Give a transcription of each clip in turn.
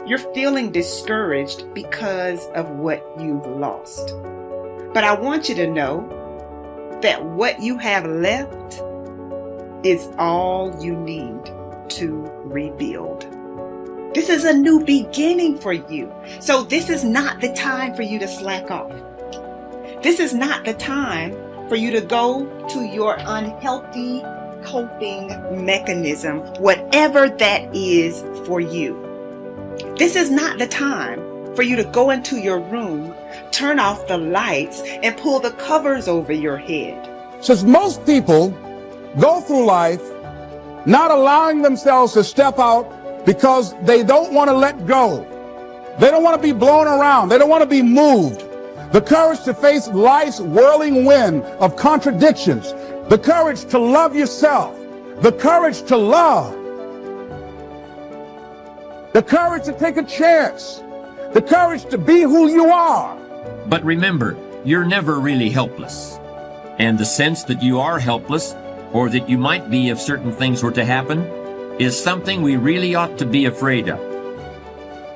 You're feeling discouraged because of what you've lost. But I want you to know that what you have left is all you need to rebuild. This is a new beginning for you. So this is not the time for you to slack off. This is not the time for you to go to your unhealthy coping mechanism, whatever that is for you. This is not the time for you to go into your room, turn off the lights, and pull the covers over your head. Since most people go through life not allowing themselves to step out because they don't want to let go. They don't want to be blown around. They don't want to be moved. The courage to face life's whirling wind of contradictions. The courage to love yourself. The courage to love. The courage to take a chance. The courage to be who you are. But remember, you're never really helpless. And the sense that you are helpless, or that you might be if certain things were to happen, is something we really ought to be afraid of,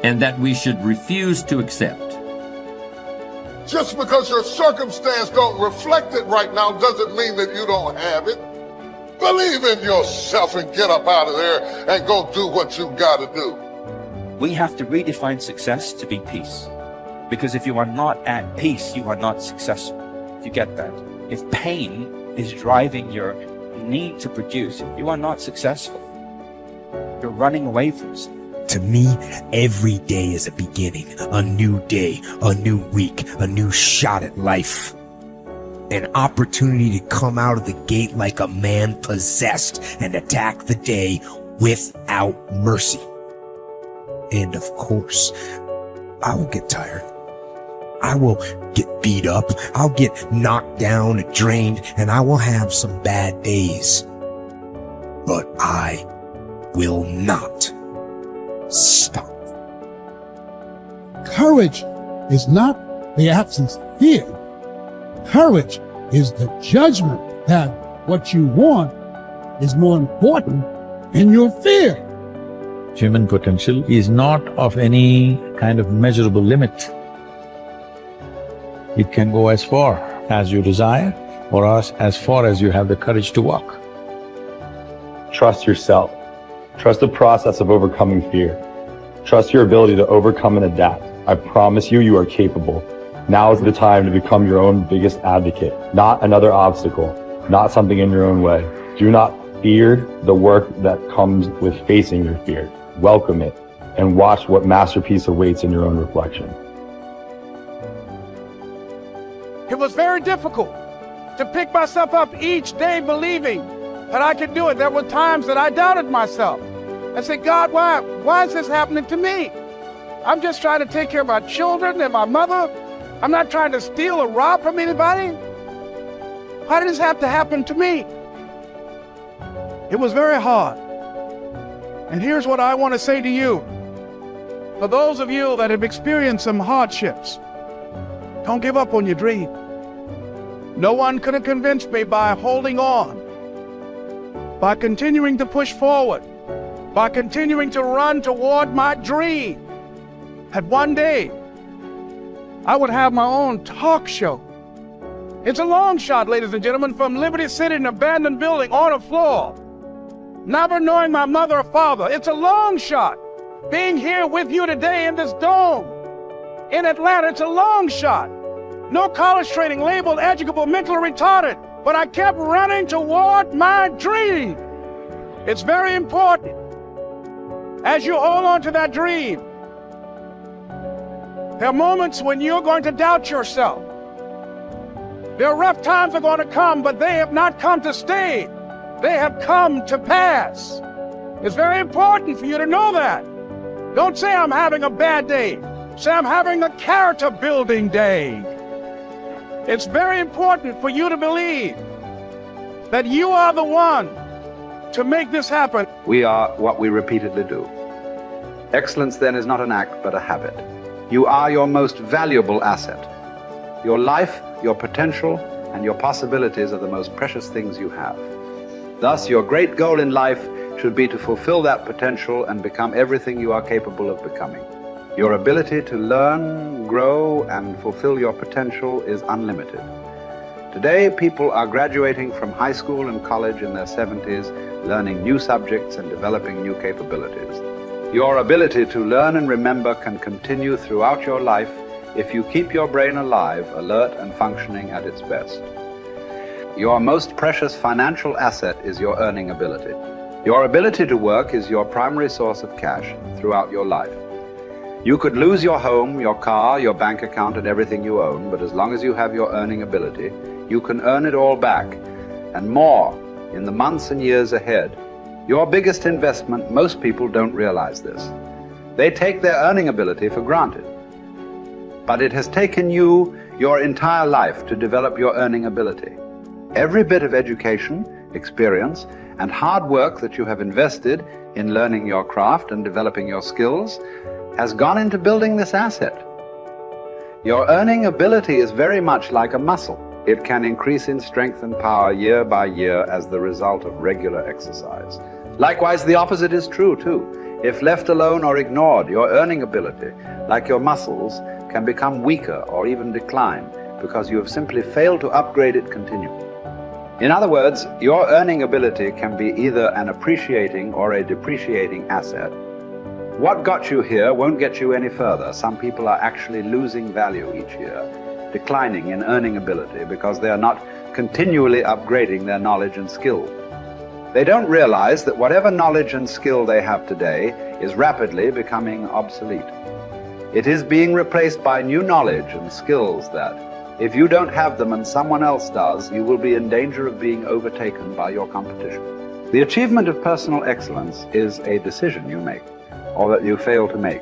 and that we should refuse to accept. Just because your circumstance don't reflect it right now doesn't mean that you don't have it. Believe in yourself and get up out of there and go do what you got to do. We have to redefine success to be peace. Because if you are not at peace, you are not successful. If you get that. If pain is driving your need to produce, if you are not successful, you're running away from something. To me, every day is a beginning, a new day, a new week, a new shot at life. An opportunity to come out of the gate like a man possessed and attack the day without mercy. And of course, I will get tired. I will get beat up. I'll get knocked down and drained, and I will have some bad days. But I will not stop. Courage is not the absence of fear. Courage is the judgment that what you want is more important than your fear. Human potential is not of any kind of measurable limit. It can go as far as you desire, or as far as you have the courage to walk. Trust yourself. Trust the process of overcoming fear. Trust your ability to overcome and adapt. I promise you, you are capable. Now is the time to become your own biggest advocate, not another obstacle, not something in your own way. Do not fear the work that comes with facing your fear. Welcome it and watch what masterpiece awaits in your own reflection. It was very difficult to pick myself up each day believing that I could do it. There were times that I doubted myself. I said, God, why is this happening to me? I'm just trying to take care of my children and my mother. I'm not trying to steal or rob from anybody. Why did this have to happen to me? It was very hard. And here's what I want to say to you. For those of you that have experienced some hardships, don't give up on your dream. No one could have convinced me by holding on, by continuing to push forward, by continuing to run toward my dream, that one day I would have my own talk show. It's a long shot, ladies and gentlemen, from Liberty City, an abandoned building on a floor, never knowing my mother or father. It's a long shot. Being here with you today in this dome in Atlanta, it's a long shot. No college training, labeled educable, mentally retarded, but I kept running toward my dream. It's very important as you hold on to that dream. There are moments when you're going to doubt yourself. There are rough times are going to come, but they have not come to stay. They have come to pass. It's very important for you to know that. Don't say I'm having a bad day. Say I'm having a character building day. It's very important for you to believe that you are the one to make this happen. We are what we repeatedly do. Excellence then is not an act, but a habit. You are your most valuable asset. Your life, your potential, and your possibilities are the most precious things you have. Thus, your great goal in life should should be to fulfill that potential and become everything you are capable of becoming. Your ability to learn, grow, and fulfill your potential is unlimited. Today, people are graduating from high school and college in their 70s, learning new subjects and developing new capabilities. Your ability to learn and remember can continue throughout your life if you keep your brain alive, alert, and functioning at its best. Your most precious financial asset is your earning ability. Your ability to work is your primary source of cash throughout your life. You could lose your home, your car, your bank account, and everything you own, but as long as you have your earning ability, you can earn it all back, and more, in the months and years ahead. Your biggest investment, most people don't realize this. They take their earning ability for granted. But it has taken you your entire life to develop your earning ability. Every bit of education, experience, and hard work that you have invested in learning your craft and developing your skills has gone into building this asset. Your earning ability is very much like a muscle. It can increase in strength and power year by year as the result of regular exercise. Likewise, the opposite is true too. If left alone or ignored, your earning ability, like your muscles, can become weaker or even decline because you have simply failed to upgrade it continually. In other words, your earning ability can be either an appreciating or a depreciating asset. What got you here won't get you any further. Some people are actually losing value each year, declining in earning ability because they are not continually upgrading their knowledge and skill. They don't realize that whatever knowledge and skill they have today is rapidly becoming obsolete. It is being replaced by new knowledge and skills that, if you don't have them and someone else does, you will be in danger of being overtaken by your competition. The achievement of personal excellence is a decision you make, or that you fail to make.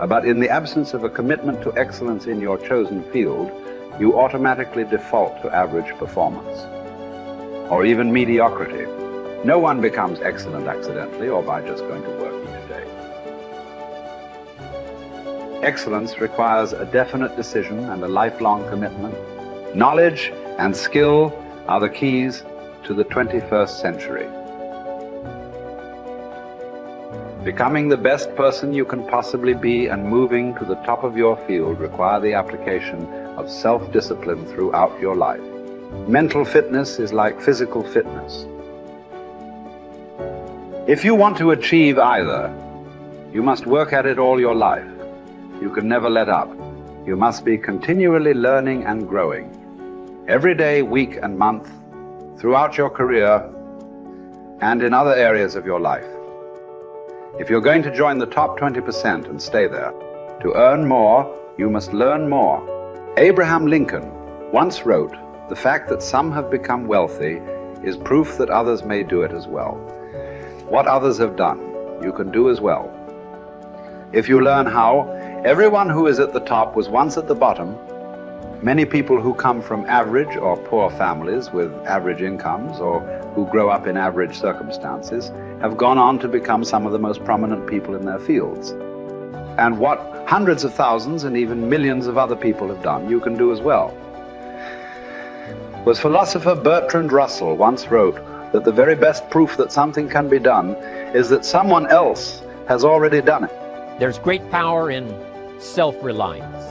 But in the absence of a commitment to excellence in your chosen field, you automatically default to average performance, or even mediocrity. No one becomes excellent accidentally or by just going to work each day. Excellence requires a definite decision and a lifelong commitment. Knowledge and skill are the keys to the 21st century. Becoming the best person you can possibly be and moving to the top of your field require the application of self-discipline throughout your life. Mental fitness is like physical fitness. If you want to achieve either, you must work at it all your life. You can never let up. You must be continually learning and growing. Every day, week, and month, throughout your career, and in other areas of your life. If you're going to join the top 20% and stay there, to earn more, you must learn more. Abraham Lincoln once wrote, "The fact that some have become wealthy is proof that others may do it as well." What others have done, you can do as well. If you learn how, everyone who is at the top was once at the bottom. Many people who come from average or poor families with average incomes or who grow up in average circumstances have gone on to become some of the most prominent people in their fields. And what hundreds of thousands and even millions of other people have done, you can do as well. The philosopher Bertrand Russell once wrote that the very best proof that something can be done is that someone else has already done it. There's great power in self-reliance.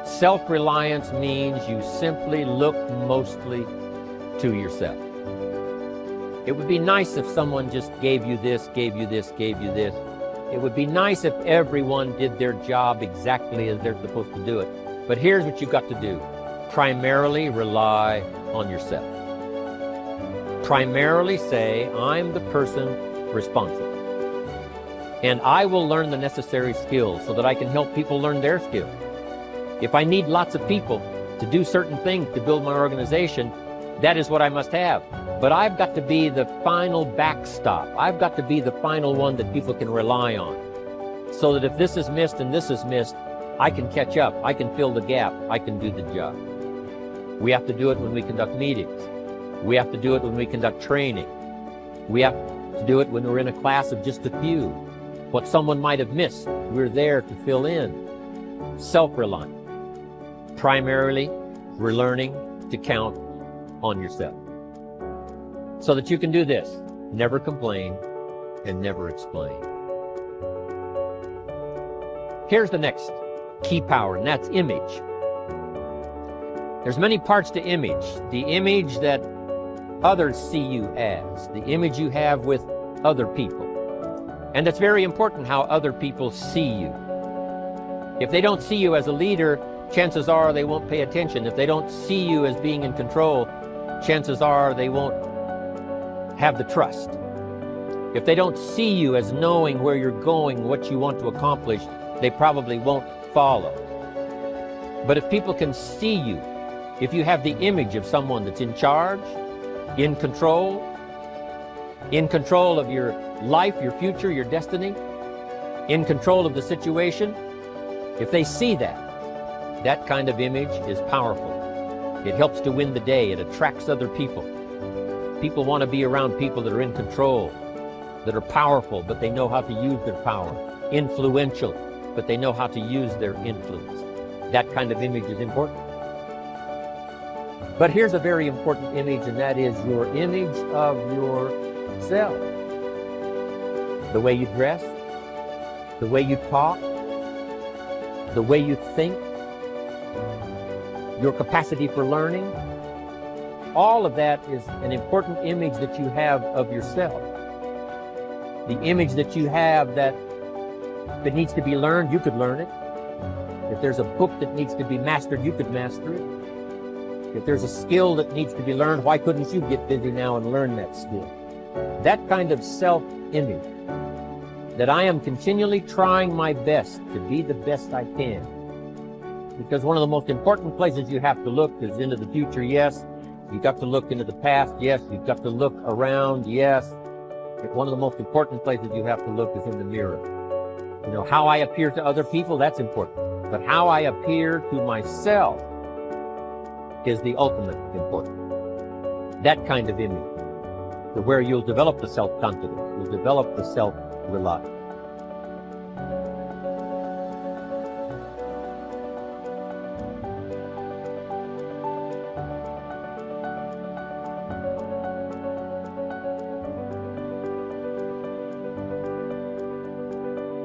Self-reliance means you simply look mostly to yourself. It would be nice if someone just gave you this, gave you this, gave you this. It would be nice if everyone did their job exactly as they're supposed to do it. But here's what you've got to do. Primarily rely on yourself. Primarily say, I'm the person responsible. And I will learn the necessary skills so that I can help people learn their skills. If I need lots of people to do certain things to build my organization, that is what I must have. But I've got to be the final backstop. I've got to be the final one that people can rely on. So that if this is missed and this is missed, I can catch up. I can fill the gap. I can do the job. We have to do it when we conduct meetings. We have to do it when we conduct training. We have to do it when we're in a class of just a few. What someone might have missed, we're there to fill in. Self-reliant. Primarily, we're learning to count on yourself. So that you can do this. never complain, and never explain. Here's the next key power, and that's image. There's many parts to image. The image that others see you as, the image you have with other people. And it's very important how other people see you. If they don't see you as a leader, chances are they won't pay attention. If they don't see you as being in control, chances are they won't have the trust. If they don't see you as knowing where you're going, what you want to accomplish, they probably won't follow. But if people can see you, if you have the image of someone that's in charge, in control of your life, your future, your destiny, in control of the situation, if they see that, that kind of image is powerful. It helps to win the day. It attracts other people. People want to be around people that are in control, that are powerful, but they know how to use their power. Influential, but they know how to use their influence. That kind of image is important. But here's a very important image, and that is your image of yourself. The way you dress, the way you talk, the way you think, your capacity for learning. All of that is an important image that you have of yourself. The image that you have that needs to be learned, you could learn it. If there's a book that needs to be mastered, you could master it. If there's a skill that needs to be learned, why couldn't you get busy now and learn that skill? That kind of self-image, that I am continually trying my best to be the best I can. Because one of the most important places you have to look is into the future, yes. You've got to look into the past, yes. You've got to look around, yes. But one of the most important places you have to look is in the mirror. You know, how I appear to other people, that's important. But how I appear to myself is the ultimate important. That kind of image, to where you'll develop the self-confidence, you'll develop the self-reliance.